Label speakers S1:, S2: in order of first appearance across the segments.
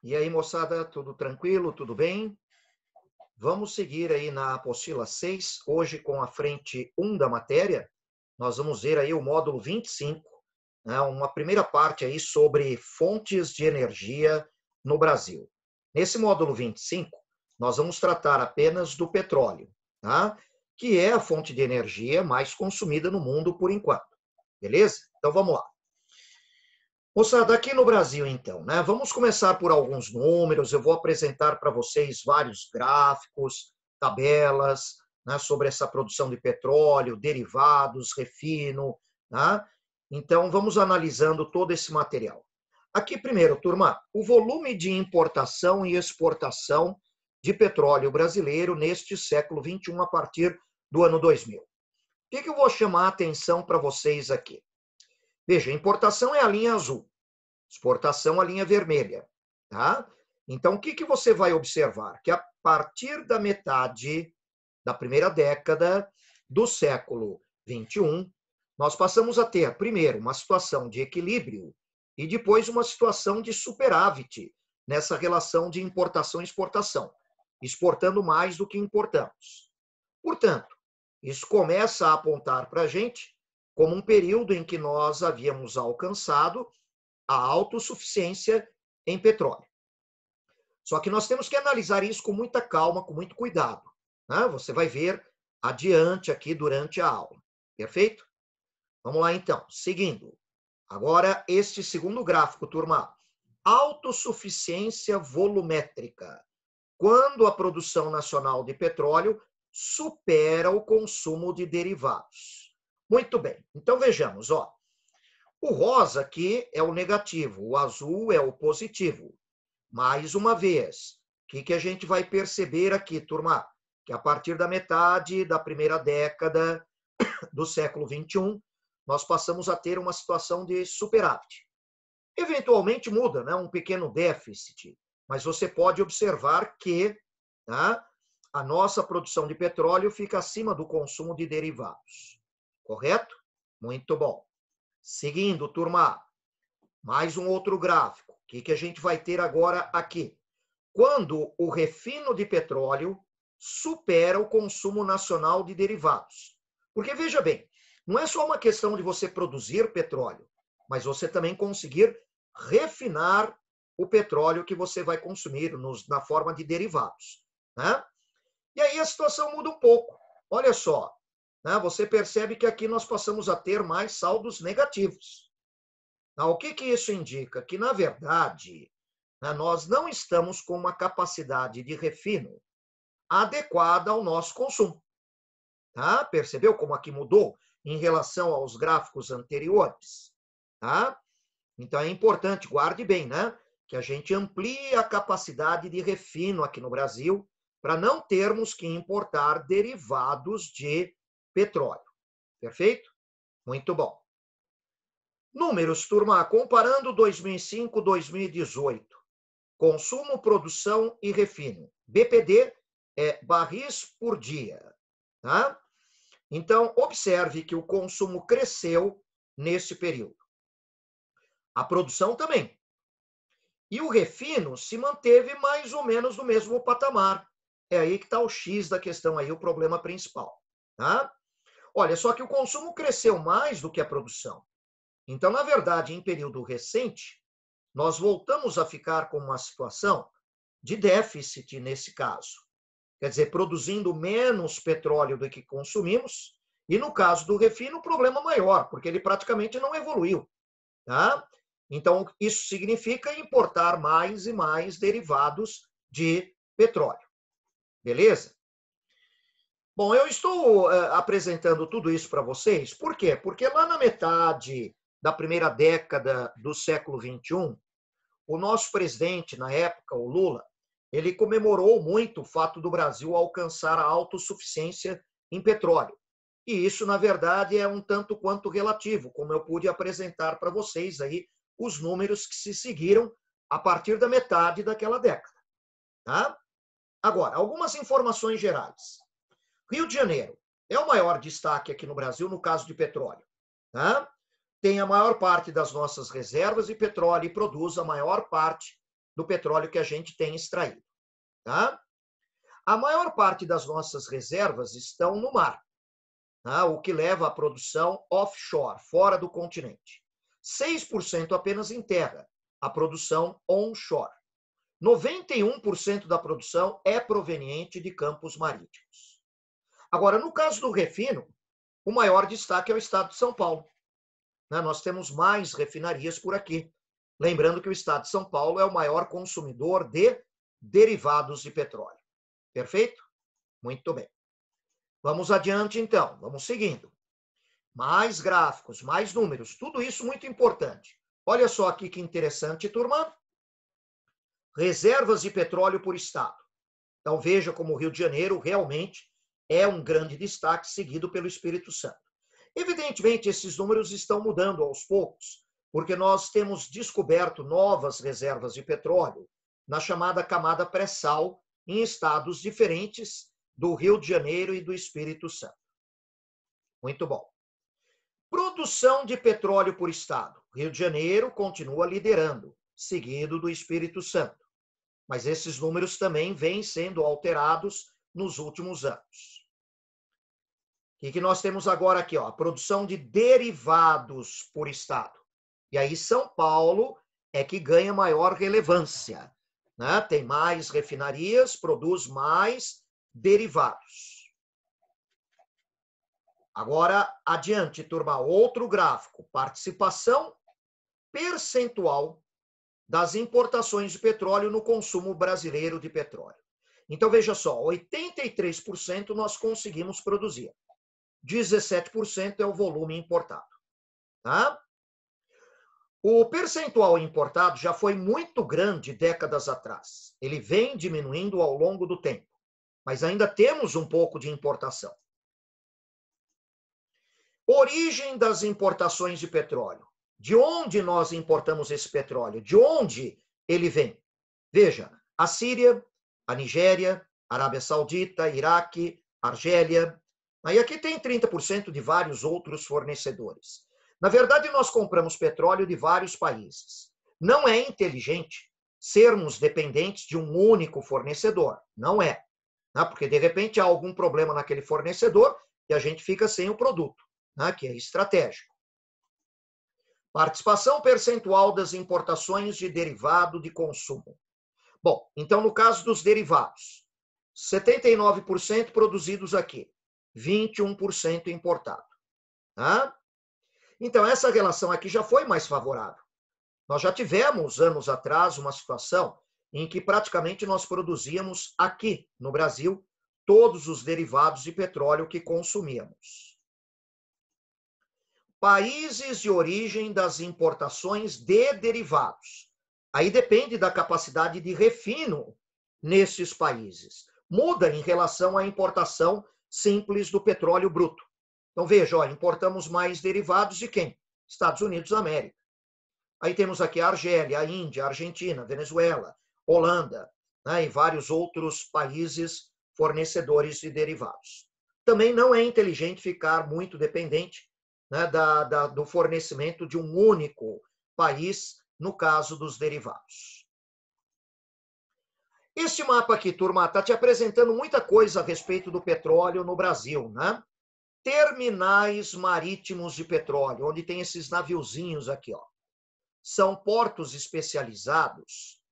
S1: E aí, moçada, tudo tranquilo? Tudo bem? Vamos seguir aí na apostila 6, hoje com a frente 1 da matéria. Nós vamos ver aí o módulo 25, né, uma primeira parte aí sobre fontes de energia no Brasil. Nesse módulo 25, nós vamos tratar apenas do petróleo, tá? Que é a fonte de energia mais consumida no mundo por enquanto. Beleza? Então vamos lá. Moçada, aqui no Brasil, então, né? Vamos começar por alguns números. Eu vou apresentar para vocês vários gráficos, tabelas, né, sobre essa produção de petróleo, derivados, refino, né? Então, vamos analisando todo esse material. Aqui, primeiro, turma, o volume de importação e exportação de petróleo brasileiro neste século XXI, a partir do ano 2000. O que eu vou chamar a atenção para vocês aqui? Veja, importação é a linha azul. Exportação, a linha vermelha. Tá? Então, o que você vai observar? Que a partir da metade da primeira década do século XXI, nós passamos a ter, primeiro, uma situação de equilíbrio e depois uma situação de superávit nessa relação de importação e exportação, exportando mais do que importamos. Portanto, isso começa a apontar para a gente como um período em que nós havíamos alcançado a autossuficiência em petróleo. Só que nós temos que analisar isso com muita calma, com muito cuidado. Né? Você vai ver adiante aqui durante a aula. Perfeito? Vamos lá, então. Seguindo. Agora, este segundo gráfico, turma. Autossuficiência volumétrica. Quando a produção nacional de petróleo supera o consumo de derivados. Muito bem. Então, vejamos, ó. O rosa aqui é o negativo, o azul é o positivo. Mais uma vez, o que a gente vai perceber aqui, turma? Que a partir da metade da primeira década do século XXI, nós passamos a ter uma situação de superávit. Eventualmente muda, né? Um pequeno déficit, mas você pode observar que, tá, a nossa produção de petróleo fica acima do consumo de derivados. Correto? Muito bom. Seguindo, turma, mais um outro gráfico. O que a gente vai ter agora aqui? Quando o refino de petróleo supera o consumo nacional de derivados. Porque, veja bem, não é só uma questão de você produzir petróleo, mas você também conseguir refinar o petróleo que você vai consumir na forma de derivados. Né? E aí a situação muda um pouco. Olha só, né? Você percebe que aqui nós passamos a ter mais saldos negativos. O que isso indica? Que, na verdade, né, nós não estamos com uma capacidade de refino adequada ao nosso consumo. Tá? Percebeu como aqui mudou em relação aos gráficos anteriores? Tá? Então, é importante, guarde bem, né? Que a gente amplie a capacidade de refino aqui no Brasil para não termos que importar derivados de petróleo. Perfeito? Muito bom. Números, turma, comparando 2005 e 2018. Consumo, produção e refino. BPD é barris por dia. Tá? Então, observe que o consumo cresceu nesse período. A produção também. E o refino se manteve mais ou menos no mesmo patamar. É aí que está o X da questão, aí, o problema principal. Tá? Olha, só que o consumo cresceu mais do que a produção. Então, na verdade, em período recente, nós voltamos a ficar com uma situação de déficit nesse caso. Quer dizer, produzindo menos petróleo do que consumimos, e no caso do refino, o problema maior, porque ele praticamente não evoluiu. Tá? Então, isso significa importar mais e mais derivados de petróleo. Beleza? Bom, eu estou apresentando tudo isso para vocês, por quê? Porque lá na metade da primeira década do século XXI, o nosso presidente, na época, o Lula, ele comemorou muito o fato do Brasil alcançar a autossuficiência em petróleo. E isso, na verdade, é um tanto quanto relativo, como eu pude apresentar para vocês aí os números que se seguiram a partir da metade daquela década. Tá? Agora, algumas informações gerais. Rio de Janeiro é o maior destaque aqui no Brasil no caso de petróleo. Tá? Tem a maior parte das nossas reservas de petróleo e produz a maior parte do petróleo que a gente tem extraído. Tá? A maior parte das nossas reservas estão no mar, tá? O que leva à produção offshore, fora do continente. 6% apenas em terra, a produção onshore. 91% da produção é proveniente de campos marítimos. Agora, no caso do refino, o maior destaque é o estado de São Paulo. Nós temos mais refinarias por aqui. Lembrando que o estado de São Paulo é o maior consumidor de derivados de petróleo. Perfeito? Muito bem. Vamos adiante, então. Vamos seguindo. Mais gráficos, mais números. Tudo isso muito importante. Olha só aqui que interessante, turma. Reservas de petróleo por estado. Então, veja como o Rio de Janeiro realmente é um grande destaque, seguido pelo Espírito Santo. Evidentemente, esses números estão mudando aos poucos, porque nós temos descoberto novas reservas de petróleo na chamada camada pré-sal em estados diferentes do Rio de Janeiro e do Espírito Santo. Muito bom. Produção de petróleo por estado. Rio de Janeiro continua liderando, seguido do Espírito Santo. Mas esses números também vêm sendo alterados nos últimos anos. O que nós temos agora aqui? A produção de derivados por estado. E aí São Paulo é que ganha maior relevância. Né? Tem mais refinarias, produz mais derivados. Agora, adiante, turma, outro gráfico. Participação percentual das importações de petróleo no consumo brasileiro de petróleo. Então, veja só, 83% nós conseguimos produzir. 17% é o volume importado. Tá? O percentual importado já foi muito grande décadas atrás. Ele vem diminuindo ao longo do tempo, mas ainda temos um pouco de importação. Origem das importações de petróleo. De onde nós importamos esse petróleo? De onde ele vem? Veja, a Síria, a Nigéria, Arábia Saudita, Iraque, Argélia. Aí aqui tem 30% de vários outros fornecedores. Na verdade, nós compramos petróleo de vários países. Não é inteligente sermos dependentes de um único fornecedor. Não é. Porque, de repente, há algum problema naquele fornecedor e a gente fica sem o produto, que é estratégico. Participação percentual das importações de derivado de consumo. Bom, então, no caso dos derivados, 79% produzidos aqui, 21% importado. Tá? Então, essa relação aqui já foi mais favorável. Nós já tivemos, anos atrás, uma situação em que praticamente nós produzíamos aqui, no Brasil, todos os derivados de petróleo que consumíamos. Países de origem das importações de derivados. Aí depende da capacidade de refino nesses países. Muda em relação à importação simples do petróleo bruto. Então, veja, importamos mais derivados de quem? Estados Unidos da América. Aí temos aqui a Argélia, a Índia, a Argentina, a Venezuela, Holanda, e vários outros países fornecedores de derivados. Também não é inteligente ficar muito dependente do fornecimento de um único país, no caso dos derivados. Este mapa aqui, turma, está te apresentando muita coisa a respeito do petróleo no Brasil, né? Terminais marítimos de petróleo, onde tem esses naviozinhos aqui, ó. São portos especializados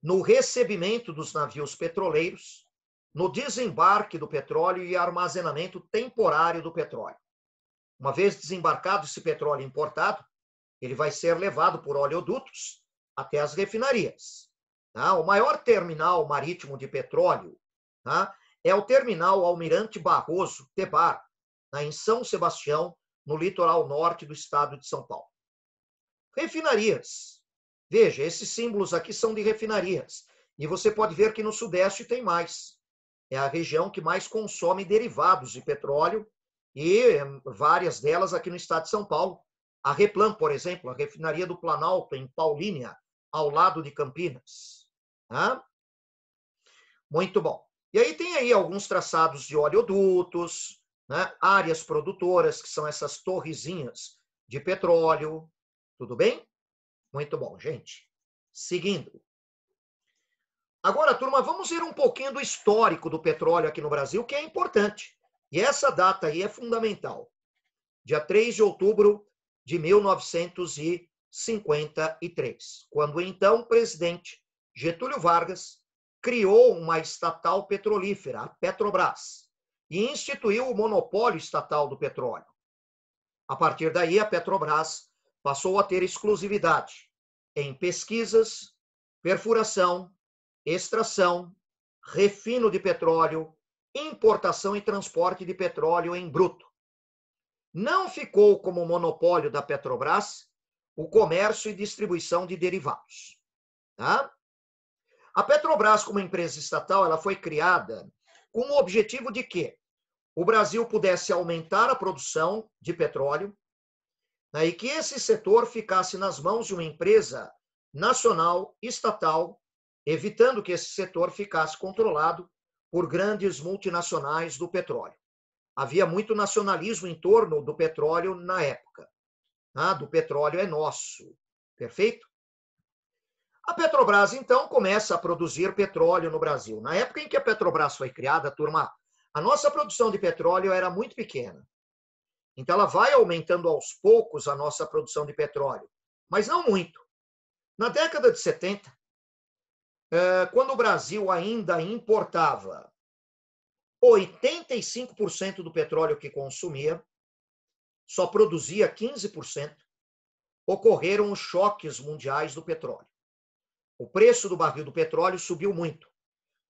S1: no recebimento dos navios petroleiros, no desembarque do petróleo e armazenamento temporário do petróleo. Uma vez desembarcado esse petróleo importado, ele vai ser levado por oleodutos até as refinarias. O maior terminal marítimo de petróleo é o terminal Almirante Barroso, Tebar, em São Sebastião, no litoral norte do estado de São Paulo. Refinarias. Veja, esses símbolos aqui são de refinarias. E você pode ver que no Sudeste tem mais. É a região que mais consome derivados de petróleo e várias delas aqui no estado de São Paulo. A Replan, por exemplo, a refinaria do Planalto, em Paulínia, ao lado de Campinas. Muito bom. E aí tem aí alguns traçados de oleodutos, áreas produtoras, que são essas torrezinhas de petróleo. Tudo bem? Muito bom, gente. seguindo. Agora, turma, vamos ver um pouquinho do histórico do petróleo aqui no Brasil, que é importante. E essa data aí é fundamental. Dia 3 de outubro de 1953, quando então o presidente Getúlio Vargas criou uma estatal petrolífera, a Petrobras, e instituiu o monopólio estatal do petróleo. A partir daí, a Petrobras passou a ter exclusividade em pesquisas, perfuração, extração, refino de petróleo, importação e transporte de petróleo em bruto. Não ficou como monopólio da Petrobras o comércio e distribuição de derivados. Tá? A Petrobras, como empresa estatal, ela foi criada com o objetivo de que o Brasil pudesse aumentar a produção de petróleo, né, e que esse setor ficasse nas mãos de uma empresa nacional, estatal, evitando que esse setor ficasse controlado por grandes multinacionais do petróleo. Havia muito nacionalismo em torno do petróleo na época. Do petróleo é nosso. Perfeito? A Petrobras, então, começa a produzir petróleo no Brasil. Na época em que a Petrobras foi criada, turma, a nossa produção de petróleo era muito pequena. Então, ela vai aumentando aos poucos a nossa produção de petróleo, mas não muito. Na década de 70, quando o Brasil ainda importava 85% do petróleo que consumia, só produzia 15%, ocorreram os choques mundiais do petróleo. O preço do barril do petróleo subiu muito.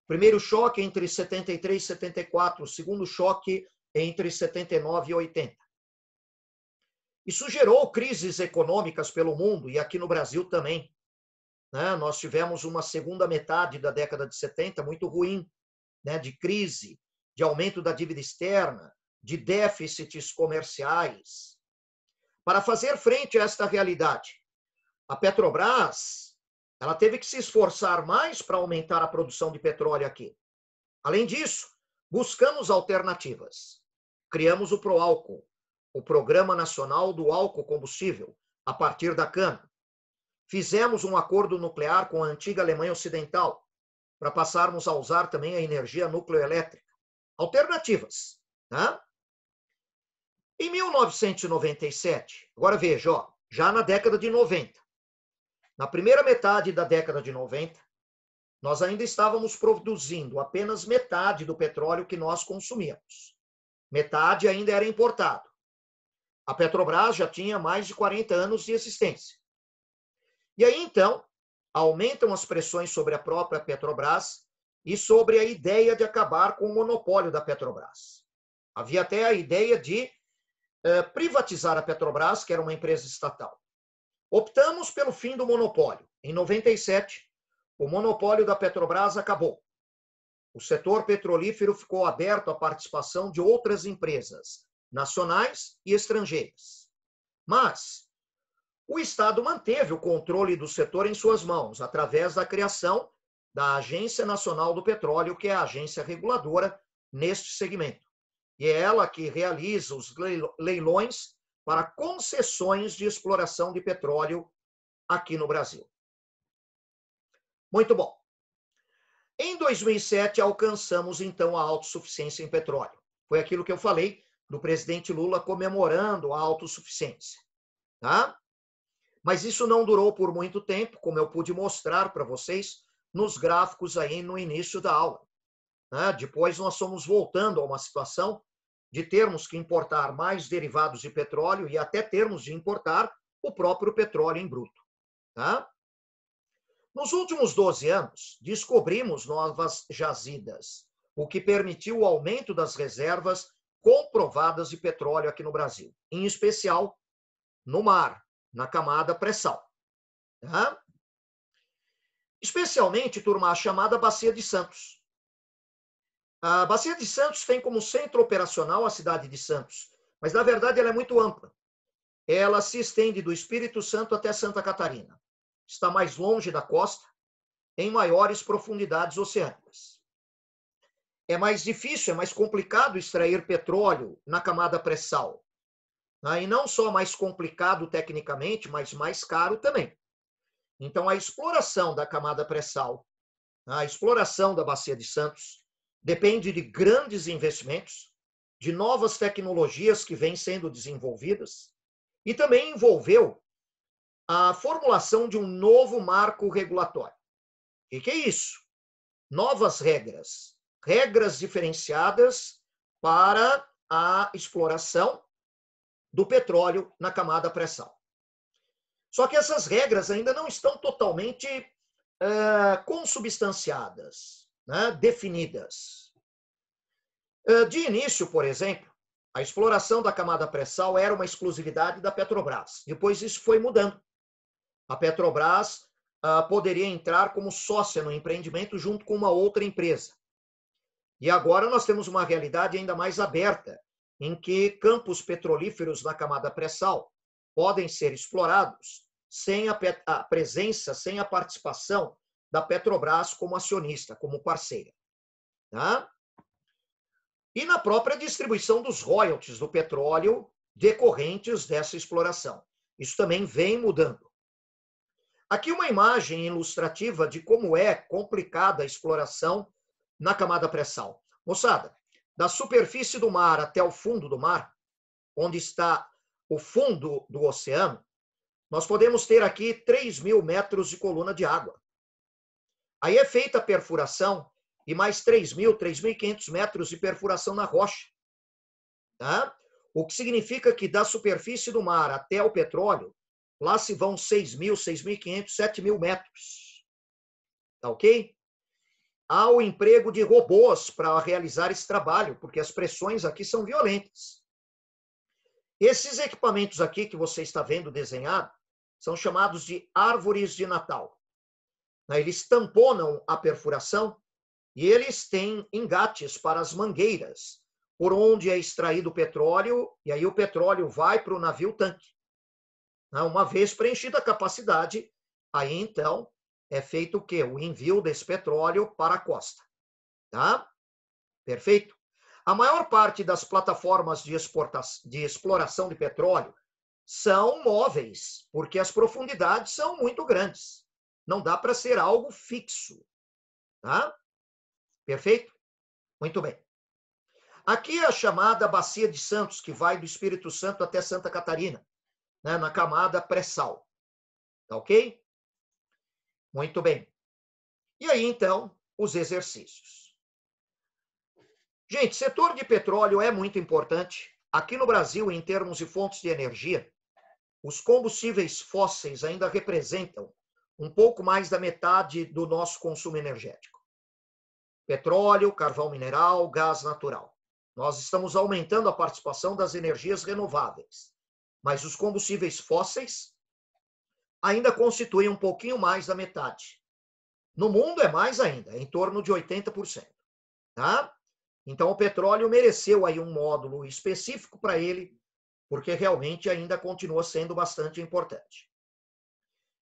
S1: Primeiro choque entre 73 e 74, o segundo choque entre 79 e 80. Isso gerou crises econômicas pelo mundo e aqui no Brasil também. Nós tivemos uma segunda metade da década de 70 muito ruim, de crise, de aumento da dívida externa, de déficits comerciais. Para fazer frente a esta realidade, a Petrobras ela teve que se esforçar mais para aumentar a produção de petróleo aqui. Além disso, buscamos alternativas. Criamos o Proálcool, o Programa Nacional do Álcool Combustível, a partir da cana. Fizemos um acordo nuclear com a antiga Alemanha Ocidental, para passarmos a usar também a energia nucleoelétrica. Alternativas. Tá? Em 1997, agora veja, já na década de 90, na primeira metade da década de 90, nós ainda estávamos produzindo apenas metade do petróleo que nós consumíamos. Metade ainda era importado. A Petrobras já tinha mais de 40 anos de existência. E aí, então, aumentam as pressões sobre a própria Petrobras e sobre a ideia de acabar com o monopólio da Petrobras. Havia até a ideia de privatizar a Petrobras, que era uma empresa estatal. Optamos pelo fim do monopólio. Em 97, o monopólio da Petrobras acabou. O setor petrolífero ficou aberto à participação de outras empresas, nacionais e estrangeiras. Mas o Estado manteve o controle do setor em suas mãos, através da criação da Agência Nacional do Petróleo, que é a agência reguladora neste segmento. E é ela que realiza os leilões para concessões de exploração de petróleo aqui no Brasil. Muito bom. Em 2007, alcançamos, então, a autossuficiência em petróleo. Foi aquilo que eu falei do presidente Lula comemorando a autossuficiência. Tá? Mas isso não durou por muito tempo, como eu pude mostrar para vocês nos gráficos aí no início da aula. Depois nós fomos voltando a uma situação de termos que importar mais derivados de petróleo e até termos de importar o próprio petróleo em bruto. Tá? Nos últimos 12 anos, descobrimos novas jazidas, o que permitiu o aumento das reservas comprovadas de petróleo aqui no Brasil, em especial no mar, na camada pré-sal. Tá? Especialmente, turma, a chamada Bacia de Santos. A Bacia de Santos tem como centro operacional a cidade de Santos, mas, na verdade, ela é muito ampla. Ela se estende do Espírito Santo até Santa Catarina. Está mais longe da costa, em maiores profundidades oceânicas. É mais difícil, é mais complicado extrair petróleo na camada pré-sal. E não só mais complicado tecnicamente, mas mais caro também. Então, a exploração da camada pré-sal, a exploração da Bacia de Santos, depende de grandes investimentos, de novas tecnologias que vêm sendo desenvolvidas, e também envolveu a formulação de um novo marco regulatório. O que é isso? Novas regras, regras diferenciadas para a exploração do petróleo na camada pré-sal. Só que essas regras ainda não estão totalmente consubstanciadas, né, definidas. De início, por exemplo, a exploração da camada pré-sal era uma exclusividade da Petrobras. Depois isso foi mudando. A Petrobras poderia entrar como sócia no empreendimento junto com uma outra empresa. E agora nós temos uma realidade ainda mais aberta, em que campos petrolíferos na camada pré-sal podem ser explorados sem a presença, sem a participação da Petrobras como acionista, como parceira. Tá? E na própria distribuição dos royalties do petróleo decorrentes dessa exploração. Isso também vem mudando. Aqui uma imagem ilustrativa de como é complicada a exploração na camada pré-sal. Moçada, da superfície do mar até o fundo do mar, onde está o fundo do oceano, nós podemos ter aqui 3.000 metros de coluna de água. Aí é feita a perfuração e mais 3.000, 3.500 metros de perfuração na rocha. Tá? O que significa que da superfície do mar até o petróleo, lá se vão 6.000, 6.500, 7.000 metros. Tá ok? Há o emprego de robôs para realizar esse trabalho, porque as pressões aqui são violentas. Esses equipamentos aqui que você está vendo desenhado são chamados de árvores de Natal. Eles tamponam a perfuração e eles têm engates para as mangueiras, por onde é extraído o petróleo, e aí o petróleo vai para o navio-tanque. Uma vez preenchida a capacidade, aí então é feito o quê? O envio desse petróleo para a costa. Tá? Perfeito? A maior parte das plataformas de exploração de petróleo são móveis, porque as profundidades são muito grandes. Não dá para ser algo fixo. Tá? Perfeito? Muito bem. Aqui é a chamada Bacia de Santos, que vai do Espírito Santo até Santa Catarina, né, na camada pré-sal. Tá ok? Muito bem. E aí, então, os exercícios. Gente, setor de petróleo é muito importante. Aqui no Brasil, em termos de fontes de energia, os combustíveis fósseis ainda representam um pouco mais da metade do nosso consumo energético. Petróleo, carvão mineral, gás natural. Nós estamos aumentando a participação das energias renováveis, mas os combustíveis fósseis ainda constituem um pouquinho mais da metade. No mundo é mais ainda, em torno de 80%. Tá? Então o petróleo mereceu aí um módulo específico para ele, porque realmente ainda continua sendo bastante importante.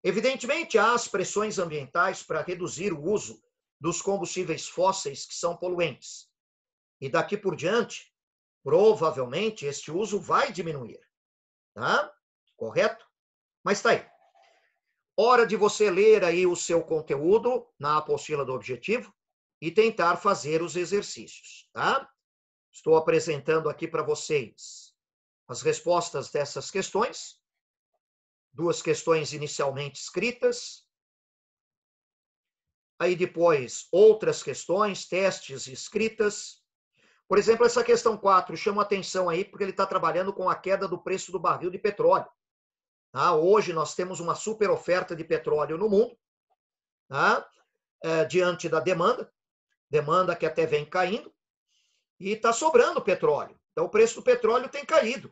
S1: Evidentemente, há as pressões ambientais para reduzir o uso dos combustíveis fósseis que são poluentes. E daqui por diante, provavelmente, este uso vai diminuir. Tá? Correto? Mas está aí. Hora de você ler aí o seu conteúdo na apostila do objetivo e tentar fazer os exercícios. Tá? Estou apresentando aqui para vocês as respostas dessas questões. 2 questões inicialmente escritas. Aí depois outras questões, testes escritas. Por exemplo, essa questão 4 chama atenção aí porque ele está trabalhando com a queda do preço do barril de petróleo. Tá? Hoje nós temos uma super oferta de petróleo no mundo, tá? Diante da demanda que até vem caindo, e está sobrando petróleo. Então o preço do petróleo tem caído.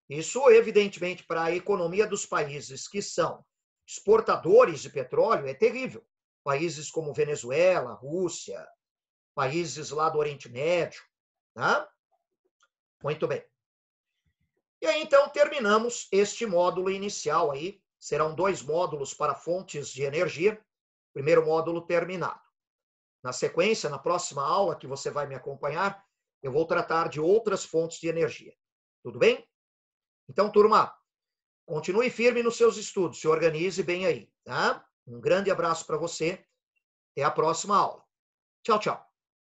S1: Isso, evidentemente, para a economia dos países que são exportadores de petróleo é terrível. Países como Venezuela, Rússia, países lá do Oriente Médio. Tá? Muito bem. E aí, então, terminamos este módulo inicial aí. Serão 2 módulos para fontes de energia. Primeiro módulo terminado. Na sequência, na próxima aula que você vai me acompanhar, eu vou tratar de outras fontes de energia. Tudo bem? Então, turma, continue firme nos seus estudos, se organize bem aí, tá? Um grande abraço para você. Até a próxima aula. Tchau, tchau.